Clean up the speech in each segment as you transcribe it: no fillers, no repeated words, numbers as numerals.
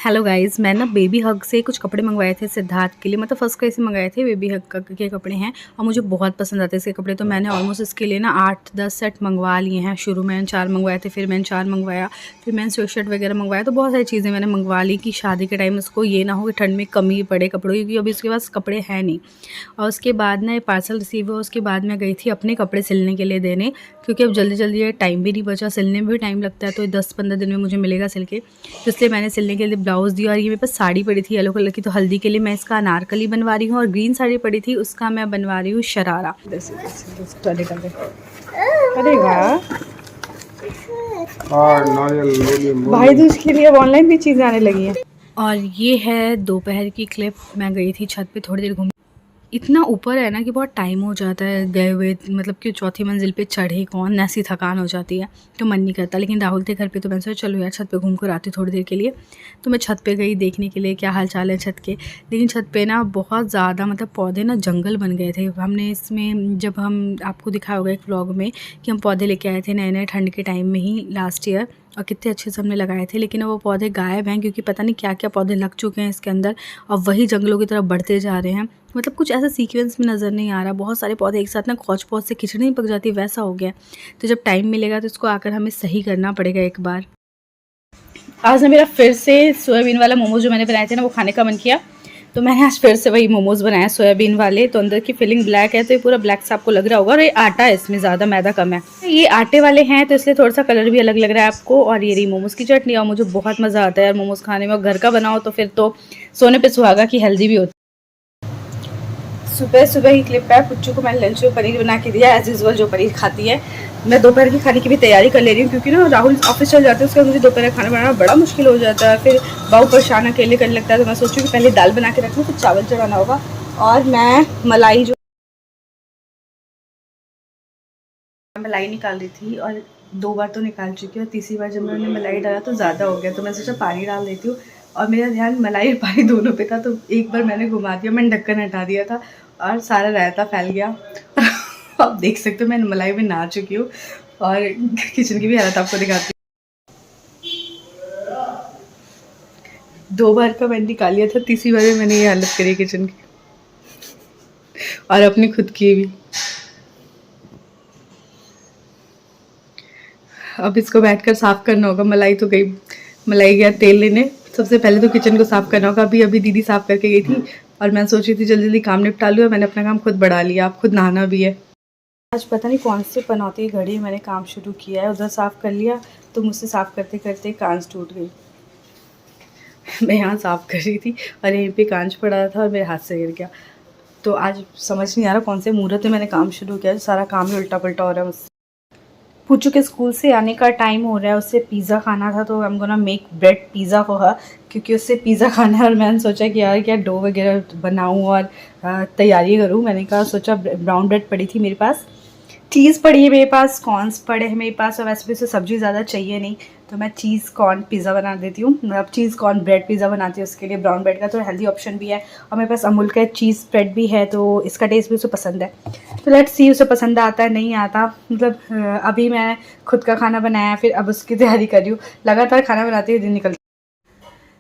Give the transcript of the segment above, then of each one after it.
Hello guys, मैं ना baby हग से कुछ कपड़े मंगवाए थे सिद्धार्थ के लिए। मतलब फर्स्ट क्राई से मंगाए थे। बेबी हग के कपड़े हैं और मुझे बहुत पसंद आते हैं इसके कपड़े। तो मैंने ऑलमोस्ट इसके लिए ना 8-10 सेट मंगवा लिए हैं। शुरू में 4 मंगवाए थे, फिर मैंने 4 मंगवाया, फिर मैंने स्वेट शर्ट वगैरह मंगवाया। तो बहुत सारी चीज़ें मैंने मंगवा ली कि शादी के टाइम उसको ये ना हो कि ठंड में कमी पड़े कपड़ों की, क्योंकि अभी उसके पास कपड़े हैं नहीं। और उसके बाद ना ये पार्सल रिसीव हुआ, उसके बाद मैं गई थी अपने कपड़े सिलने के लिए देने, क्योंकि अब जल्दी जल्दी ये टाइम भी नहीं बचा, सिलने में भी टाइम लगता है। तो 10-15 दिन में मुझे मिलेगा सिल के। तो इसलिए मैंने सिलने के लिए ब्लाउज़ दिया। और ये मेरे पास साड़ी पड़ी थी येलो कलर की, तो हल्दी के लिए मैं इसका अनारकली बनवा रही हूँ। और ग्रीन साड़ी पड़ी थी, उसका मैं बनवा रही हूँ शरारा। अरे वाह, भाई दूज के लिए अब ऑनलाइन भी चीज़ें आने लगी हैं। और ये है दोपहर की क्लिप। मैं गई थी छत पे थोड़ी देर घूम। इतना ऊपर है ना कि बहुत टाइम हो जाता है गए हुए, मतलब कि चौथी मंजिल पे चढ़े कौन, ऐसी थकान हो जाती है तो मन नहीं करता। लेकिन राहुल थे घर पे, तो मैंने सोचा चलो यार छत पे घूम कर आती थोड़ी देर के लिए। तो मैं छत पे गई देखने के लिए क्या हाल चाल है छत के। लेकिन छत पे ना बहुत ज़्यादा मतलब पौधे ना जंगल बन गए थे। हमने इसमें जब हम आपको दिखाया होगा एक व्लॉग में कि हम पौधे लेके आए थे नए नए ठंड के टाइम में ही लास्ट ईयर, और कितने अच्छे से हमने लगाए थे। लेकिन वो पौधे गायब हैं, क्योंकि पता नहीं क्या क्या पौधे लग चुके हैं इसके अंदर और वही जंगलों की तरफ बढ़ते जा रहे हैं। मतलब कुछ ऐसा सीक्वेंस में नज़र नहीं आ रहा। बहुत सारे पौधे एक साथ ना खौच पौच से खिचड़ी नहीं पक जाती, वैसा हो गया। तो जब टाइम मिलेगा तो इसको आकर हमें सही करना पड़ेगा एक बार। आज ना मेरा फिर से सोयाबीन वाला मोमोज जो मैंने बनाए थे ना, वो खाने का मन किया। तो मैंने आज फिर से वही मोमोज़ बनाया सोयाबीन वाले। तो अंदर की फिलिंग ब्लैक है, तो ये पूरा ब्लैक सा आपको लग रहा होगा। और ये आटा है, इसमें ज़्यादा मैदा कम है। ये आटे वाले हैं तो इसलिए थोड़ा सा कलर भी अलग लग रहा है आपको। और ये रही मोमोज़ की चटनी। और मुझे बहुत मज़ा आता है यार मोमोज़ खाने में। और घर का बनाओ तो फिर तो सोने पे सुहागा की हेल्दी भी होती है। सुबह सुबह ही क्लिप है। पुच्चू को मैंने लंच में पनीर बना के दिया, एज यूजल जो पनीर खाती है। मैं दोपहर की खाने की भी तैयारी कर ले रही हूँ, क्योंकि ना राहुल ऑफिस चल जाते हैं, उसका मुझे दोपहर का खाना बनाना बड़ा मुश्किल हो जाता है। फिर बाबू परेशान अकेले करने लगता है। तो मैं सोचूँ कि पहले दाल बना के रखूँ, फिर चावल चढ़ाना होगा। और मैं मलाई निकाल रही थी, और 2 बार तो निकाल चुकी हूँ। तीसरी बार जब मैंने मलाई डाला तो ज़्यादा हो गया, तो मैं सोचा पानी डाल देती हूँ। और मेरा ध्यान मलाई और पानी दोनों पे था, तो एक बार मैंने घुमा दिया, मैंने ढक्कन हटा दिया था और सारा रायता फैल गया। आप देख सकते हो मैं मलाई में नहा चुकी हूँ। और किचन की भी हालत आपको दिखाती हूँ। 2 बार का मैंने निकाल लिया था, तीसरी बार में मैंने ये हालत करी किचन की, और अपनी खुद की भी। अब इसको बैठकर साफ़ करना होगा। मलाई तो गई, मलाई गया तेल लेने। सबसे पहले तो किचन को साफ़ करना होगा। अभी दीदी साफ़ करके गई थी, और मैं सोच रही थी जल्दी जल्दी काम निपटा लूँ। मैंने अपना काम खुद बढ़ा लिया। अब खुद नहाना भी है। आज पता नहीं कौन सी पनौती घड़ी मैंने काम शुरू किया है। उधर साफ़ कर लिया तो मुझसे साफ़ करते करते कांच टूट गई। मैं यहाँ साफ़ कर रही थी और यहीं पे कांच पड़ा था और मेरे हाथ से गिर गया। तो आज समझ नहीं आ रहा कौन से मुहूर्त में मैंने काम शुरू किया। सारा काम ही उल्टा पुल्टा हो रहा है मुझसे। पुच्चू के स्कूल से आने का टाइम हो रहा है, उससे पिज़्ज़ा खाना था। तो I am gonna make bread pizza for her, क्योंकि उससे पिज़्ज़ा खाना है। और मैंने सोचा कि यार क्या डो वगैरह बनाऊँ और तैयारी करूँ। मैंने कहा सोचा ब्राउन ब्रेड पड़ी थी मेरे पास, चीज़ पड़ी है मेरे पास, कॉर्न्स पड़े हैं मेरे पास। और वैसे भी उसे सब्ज़ी ज़्यादा चाहिए नहीं, तो मैं चीज़ कॉर्न पिज़्ज़ा बना देती हूँ। मतलब चीज़ कॉर्न ब्रेड पिज़्ज़ा बनाती हूँ उसके लिए। ब्राउन ब्रेड का तो हेल्दी ऑप्शन भी है, और मेरे पास अमूल का चीज़ स्प्रेड भी है, तो इसका टेस्ट भी उसे पसंद है। तो लेट्स सी उसे पसंद आता है नहीं आता। मतलब अभी मैं खुद का खाना बनाया, फिर अब उसकी तैयारी कर रही हूँ। लगातार खाना बनाते हुए दिन निकलता।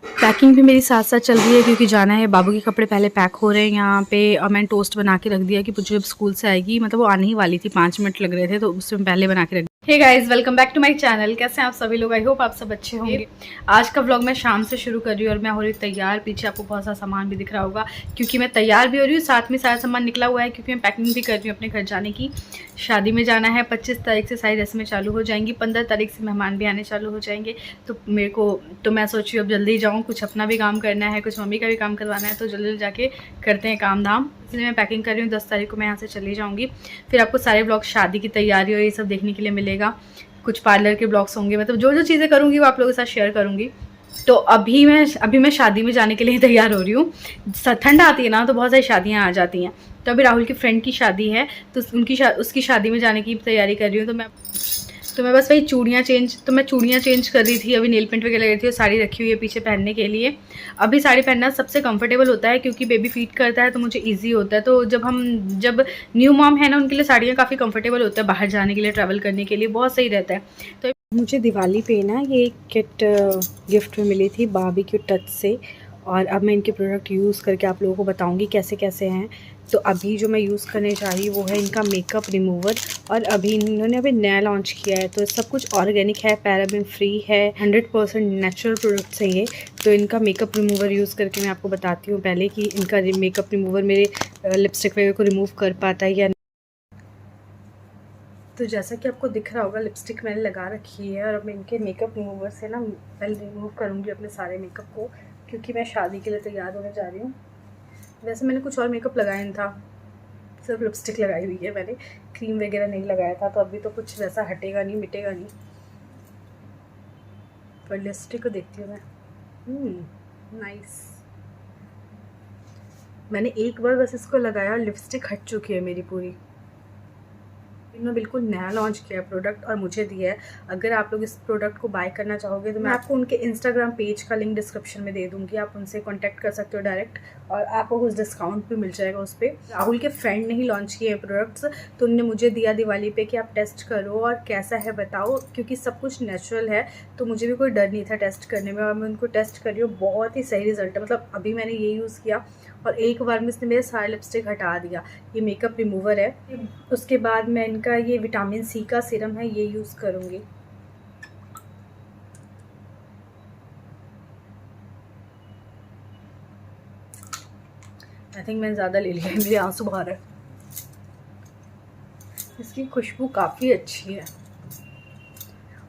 पैकिंग भी मेरी साथ साथ चल रही है, क्योंकि जाना है। बाबू के कपड़े पहले पैक हो रहे हैं यहाँ पे। और मैंने टोस्ट बना के रख दिया कि पुच्चू जब स्कूल से आएगी, मतलब वो आने ही वाली थी, 5 मिनट लग रहे थे, तो उसमें पहले बना के रख। Hey guys, welcome back to my channel. कैसे हैं आप सभी लोग? आई होप आप सब अच्छे होंगे। आज का व्लॉग मैं शाम से शुरू कर रही हूँ, और मैं हो रही तैयार। पीछे आपको बहुत सारा सामान भी दिख रहा होगा, क्योंकि मैं तैयार भी हो रही हूँ, साथ में सारा सामान निकला हुआ है, क्योंकि मैं पैकिंग भी कर रही हूँ अपने घर जाने की। शादी में जाना है, 25 तारीख से सारी रस्में चालू हो जाएंगी, 15 तारीख से मेहमान भी आने चालू हो जाएंगे। तो मेरे को तो मैं सोच रही हूँ अब जल्दी जाऊँ, कुछ अपना भी काम करना है, कुछ मम्मी का भी काम करवाना है, तो जल्दी जल्दी जाके करते हैं काम धाम। इसलिए मैं पैकिंग कर रही हूँ। 10 तारीख को मैं यहाँ से चली जाऊँगी। फिर आपको सारे ब्लॉग शादी की तैयारी और ये सब देखने के लिए मिलेगा। कुछ पार्लर के ब्लॉग्स होंगे, मतलब जो जो चीज़ें करूँगी वो आप लोगों के साथ शेयर करूँगी। तो अभी मैं शादी में जाने के लिए तैयार हो रही हूँ। ठंड आती है ना, तो बहुत सारी शादियाँ आ जाती हैं। तो अभी राहुल की फ्रेंड की शादी है, तो उसकी शादी में जाने की तैयारी कर रही हूँ। तो मैं बस वही चूड़ियाँ चेंज कर रही थी। अभी नेल पेंट वगैरह लगी थी, और साड़ी रखी हुई है पीछे पहनने के लिए। अभी साड़ी पहनना सबसे कंफर्टेबल होता है, क्योंकि बेबी फीड करता है तो मुझे इजी होता है। तो जब न्यू मॉम है ना, उनके लिए साड़ियाँ काफ़ी कंफर्टेबल होता है, बाहर जाने के लिए, ट्रैवल करने के लिए बहुत सही रहता है। तो मुझे दिवाली पे ना ये किट गिफ्ट में मिली थी बारबेक्यू टच से, और अब मैं इनके प्रोडक्ट यूज़ करके आप लोगों को बताऊंगी कैसे कैसे हैं। तो अभी जो मैं यूज़ करने जा रही हूँ वो है इनका मेकअप रिमूवर, और अभी इन्होंने अभी नया लॉन्च किया है। तो सब कुछ ऑर्गेनिक है, पैराबेन फ्री है, 100% नेचुरल प्रोडक्ट्स हैं ये। तो इनका मेकअप रिमूवर यूज़ करके मैं आपको बताती हूँ पहले कि इनका मेकअप रिमूवर मेरे लिपस्टिक वगैरह को रिमूव कर पाता है या नहीं। तो जैसा कि आपको दिख रहा होगा लिपस्टिक मैंने लगा रखी है, और अब मैं इनके मेकअप रिमूवर से ना पहले रिमूव करूँगी अपने सारे मेकअप को, क्योंकि मैं शादी के लिए तैयार होने जा रही हूँ। वैसे मैंने कुछ और मेकअप लगाया नहीं था, सिर्फ लिपस्टिक लगाई हुई है मैंने, क्रीम वगैरह नहीं लगाया था। तो अभी तो कुछ वैसा हटेगा नहीं, मिटेगा नहीं। पर लिपस्टिक को देखती हूँ मैं। नाइस। मैंने एक बार बस इसको लगाया और लिपस्टिक हट चुकी है मेरी पूरी। इन्होंने बिल्कुल नया लॉन्च किया है प्रोडक्ट और मुझे दिया है। अगर आप लोग इस प्रोडक्ट को बाय करना चाहोगे तो मैं आपको उनके इंस्टाग्राम पेज का लिंक डिस्क्रिप्शन में दे दूँगी, आप उनसे कांटेक्ट कर सकते हो डायरेक्ट, और आपको कुछ डिस्काउंट भी मिल जाएगा उस पर। राहुल के फ्रेंड ने ही लॉन्च किए हैं प्रोडक्ट्स, तो उन्होंने मुझे दिया दिवाली पे कि आप टेस्ट करो और कैसा है बताओ, क्योंकि सब कुछ नेचुरल है तो मुझे भी कोई डर नहीं था टेस्ट करने में। और मैं उनको टेस्ट कर रही हूँ, बहुत ही सही रिजल्ट है। मतलब अभी मैंने ये यूज़ किया और एक बार में इसने मेरे सारे लिपस्टिक हटा दिया। ये मेकअप रिमूवर है। उसके बाद मैं इनका ये विटामिन सी का सीरम है, ये यूज़ करूँगी। आई थिंक मैंने ज़्यादा ले लिया है, मेरे आंसू बाहर है। इसकी खुशबू काफ़ी अच्छी है,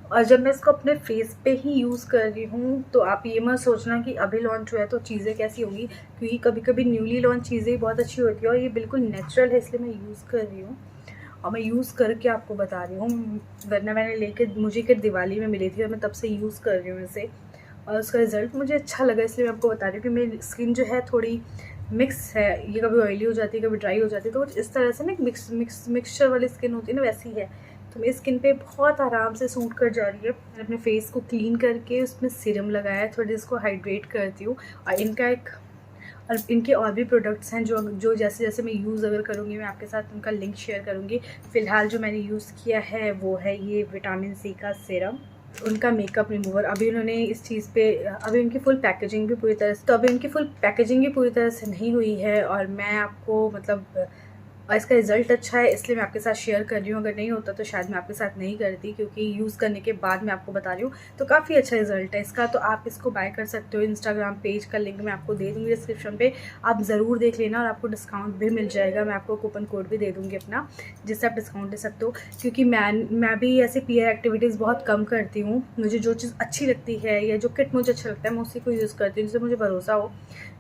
और जब मैं इसको अपने फेस पे ही यूज़ कर रही हूँ तो आप ये मत सोचना कि अभी लॉन्च हुआ है तो चीज़ें कैसी होंगी, क्योंकि कभी कभी न्यूली लॉन्च चीज़ें बहुत अच्छी होती है, और ये बिल्कुल नेचुरल है इसलिए मैं यूज़ कर रही हूँ और मैं यूज़ करके आपको बता रही हूँ। वरना मैंने लेके मुझे किट दिवाली में मिली थी और मैं तब से यूज़ कर रही हूँ इसे, और उसका रिज़ल्ट मुझे अच्छा लगा, इसलिए मैं आपको बता रही हूँ कि मेरी स्किन जो है थोड़ी मिक्स है। ये कभी ऑयली हो जाती है, कभी ड्राई हो जाती है, तो कुछ इस तरह से ना मिक्सचर वाली स्किन होती है ना, वैसी है। तो मेरी स्किन पे बहुत आराम से सूट कर जा रही है। मैंने अपने फेस को क्लीन करके उसमें सीरम लगाया है, थोड़ी इसको हाइड्रेट करती हूँ। और इनके और भी प्रोडक्ट्स हैं जो जो जैसे जैसे मैं यूज़ अगर करूँगी मैं आपके साथ उनका लिंक शेयर करूँगी। फ़िलहाल जो मैंने यूज़ किया है वो है ये विटामिन सी का सीरम, उनका मेकअप रिमूवर। अभी उन्होंने इस चीज़ पे अभी उनकी फुल पैकेजिंग भी पूरी तरह से नहीं हुई है, और मैं आपको मतलब और इसका रिज़ल्ट अच्छा है इसलिए मैं आपके साथ शेयर कर रही हूँ। अगर नहीं होता तो शायद मैं आपके साथ नहीं करती, क्योंकि यूज़ करने के बाद मैं आपको बता रही हूँ। तो काफ़ी अच्छा रिज़ल्ट है इसका, तो आप इसको बाय कर सकते हो। इंस्टाग्राम पेज का लिंक मैं आपको दे दूँगी डिस्क्रिप्शन पे, आप ज़रूर देख लेना, और आपको डिस्काउंट भी मिल जाएगा। मैं आपको कूपन कोड भी दे दूँगी अपना, जिससे आप डिस्काउंट ले सकते हो। क्योंकि मैं भी ऐसे पीयर एक्टिविटीज़ बहुत कम करती हूँ। मुझे जो चीज़ अच्छी लगती है या जो किट मुझे अच्छा लगता है मैं उसी को यूज़ करती हूँ, जिससे मुझे भरोसा हो।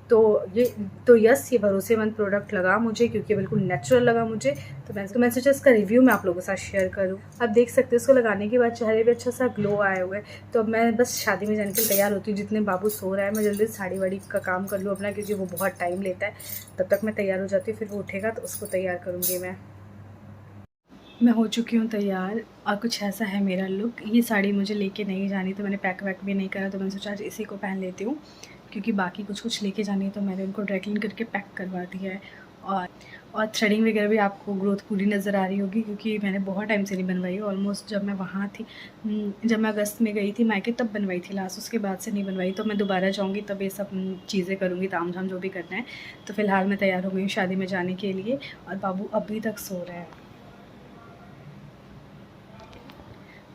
तो यस, ये भरोसेमंद प्रोडक्ट लगा मुझे, क्योंकि बिल्कुल नेचुरल लगा मुझे। तो मैंने सोचा इसका रिव्यू मैं आप लोगों के साथ शेयर करूँ। आप देख सकते हो इसको लगाने के बाद चेहरे पे अच्छा सा ग्लो आया हुआ है। तो अब मैं बस शादी में जाने के लिए तैयार होती हूँ। जितने बाबू सो रहा है मैं जल्दी साड़ी वाड़ी का काम कर लूँ अपना, क्योंकि वो बहुत टाइम लेता है। तब तक मैं तैयार हो जाती हूँ, फिर वो उठेगा तो उसको तैयार करूँगी मैं हो चुकी हूँ तैयार, और कुछ ऐसा है मेरा लुक। ये साड़ी मुझे लेके नहीं जानी, तो मैंने पैक वैक भी नहीं करा, तो मैंने सोचा आज इसी को पहन लेती हूँ, क्योंकि बाकी कुछ लेके जानी है तो मैंने उनको ड्राई क्लीन करके पैक करवा दिया है। और थ्रेडिंग वगैरह भी आपको ग्रोथ पूरी नज़र आ रही होगी, क्योंकि मैंने बहुत टाइम से नहीं बनवाई। ऑलमोस्ट जब मैं वहाँ थी, जब मैं अगस्त में गई थी मायके तब बनवाई थी लास्ट, उसके बाद से नहीं बनवाई। तो मैं दोबारा जाऊँगी तब ये सब चीज़ें करूँगी, ताम झाम जो भी करना है। तो फ़िलहाल मैं तैयार हो गई हूँ शादी में जाने के लिए, और बाबू अभी तक सो रहा है।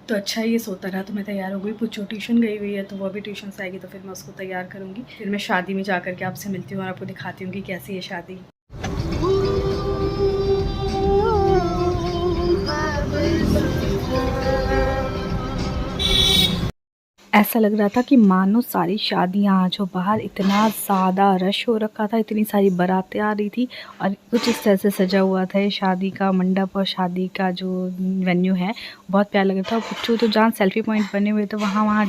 तो अच्छा ये सोता रहा, तो मैं तैयार हो गई। पुच्चो ट्यूशन गई हुई है, तो वो भी ट्यूशन से आएगी, तो फिर मैं उसको तैयार करूँगी। फिर मैं शादी में जा कर के आपसे मिलती हूँ और आपको दिखाती हूँ कि कैसी है शादी। ऐसा लग रहा था कि मानो सारी शादियाँ आज हो, बाहर इतना ज़्यादा रश हो रखा था, इतनी सारी बारातें आ रही थी, और कुछ इस तरह से सजा हुआ था ये शादी का मंडप, और शादी का जो वेन्यू है बहुत प्यारा लग रहा था। और पुच्चू तो जहाँ सेल्फी पॉइंट बने हुए थे वहाँ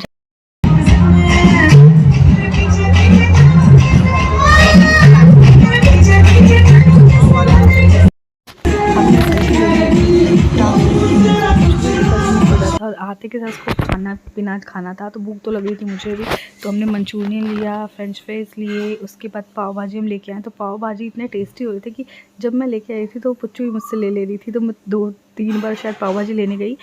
और आते के साथ उसको खाना पीना खाना था, तो भूख तो लग रही थी मुझे भी। तो हमने मंचूरियन लिया, फ्रेंच फ्राइज लिए, उसके बाद पाव भाजी हम लेके आए। तो पाव भाजी इतने टेस्टी हो रहे थे कि जब मैं लेके आई थी तो पुच्चू भी मुझसे ले रही थी, तो मैं 2-3 बार शायद पाव भाजी लेने गई।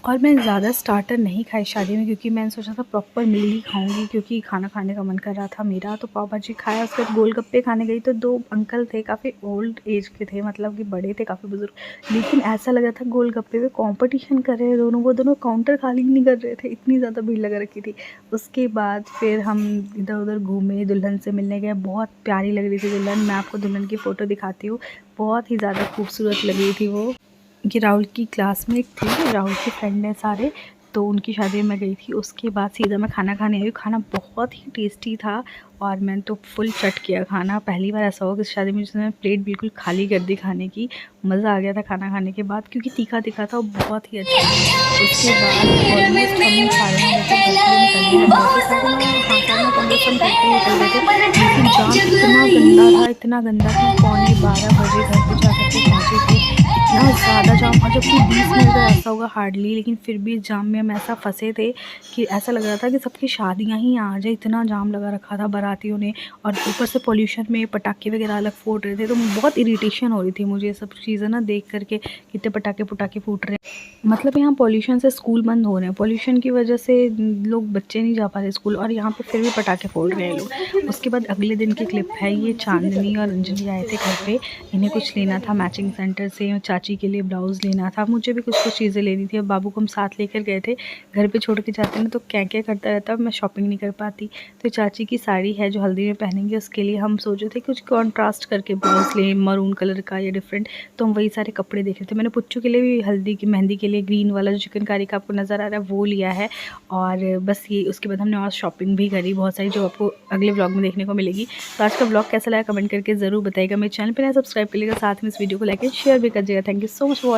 और मैं ज़्यादा स्टार्टर नहीं खाई शादी में, क्योंकि मैंने सोचा था प्रॉपर मील ही खाऊंगी, क्योंकि खाना खाने का मन कर रहा था मेरा। तो पाव भाजी खाया, उसके बाद गोलगप्पे खाने गई तो 2 अंकल थे, काफ़ी ओल्ड एज के थे, मतलब कि बड़े थे, काफ़ी बुजुर्ग, लेकिन ऐसा लगा था गोलगप्पे में कंपटीशन कर रहे हैं दोनों। वो दोनों काउंटर खाली नहीं कर रहे थे, इतनी ज़्यादा भीड़ लगा रखी थी। उसके बाद फिर हम इधर उधर घूमे, दुल्हन से मिलने गए। बहुत प्यारी लग रही थी दुल्हन, मैं आपको दुल्हन की फ़ोटो दिखाती हूँ। बहुत ही ज़्यादा खूबसूरत लग रही थी वो। कि राहुल की क्लासमेट थी, राहुल के फ्रेंड हैं सारे, तो उनकी शादी में मैं गई थी। उसके बाद सीधा मैं खाना खाने आई हूँ। खाना बहुत ही टेस्टी था और मैंने तो फुल चट किया खाना। पहली बार ऐसा हुआ कि शादी में जिसने प्लेट बिल्कुल खाली कर दी खाने की। मज़ा आ गया था खाना खाने के बाद, क्योंकि तीखा तीखा था और बहुत ही अच्छा था। उसके बाद ऑलमोस्ट हम सारे निकल गए थे, इतना गंदा था। पौने 12 बजे घर पे जा कर के पहुँचे थे, इतना ज़्यादा जाम। और जबकि 20 मिनट का रास्ता होगा हार्डली, लेकिन फिर भी जाम में हम ऐसा फंसे थे कि ऐसा लग रहा था कि सबकी शादियां ही आ जाए, इतना जाम लगा रखा था बारातियों ने। और ऊपर से पोल्यूशन में पटाखे वगैरह अलग फूट रहे थे, तो बहुत इरिटेशन हो रही थी मुझे ये सब चीज़ें ना देख करके, कितने पटाखे फूट रहे हैं। मतलब यहाँ पॉल्यूशन से स्कूल बंद हो रहे हैं, पॉल्यूशन की वजह से लोग बच्चे नहीं जा पा रहे स्कूल, और यहाँ पे फिर भी पटाखे फोड़ रहे हैं लोग। उसके बाद अगले दिन की क्लिप है ये। चांदनी और अंजलि आए थे घर पे, इन्हें कुछ लेना था मैचिंग सेंटर से, चाची के लिए ब्लाउज़ लेना था, मुझे भी कुछ चीज़ें लेनी थी। अब बाबू को हम साथ लेकर गए थे, घर पे छोड़ के जाते ना तो क्या क्या करता रहता, मैं शॉपिंग नहीं कर पाती। तो चाची की साड़ी है जो हल्दी में पहनेंगे, उसके लिए हम सोचे थे कुछ कॉन्ट्रास्ट करके ब्लाउज़ लें, मरून कलर का या डिफरेंट, तो हम वही सारे कपड़े देख रहे थे। मैंने पुच्चू के लिए भी हल्दी की मेहंदी के लिए ग्रीन वाला जो चिकनकारी का आपको नज़र आ रहा है वो लिया है। और बस ये, उसके बाद हमने और शॉपिंग भी करी बहुत सारी, जो आपको अगले व्लॉग में देखने को मिलेगी। तो आज का व्लॉग कैसा लगा कमेंट करके ज़रूर बताइएगा। मेरे चैनल पर नया सब्सक्राइब करिएगा, साथ में इस वीडियो को लाइक एंड शेयर भी कर दीजिएगा। Thank you so much for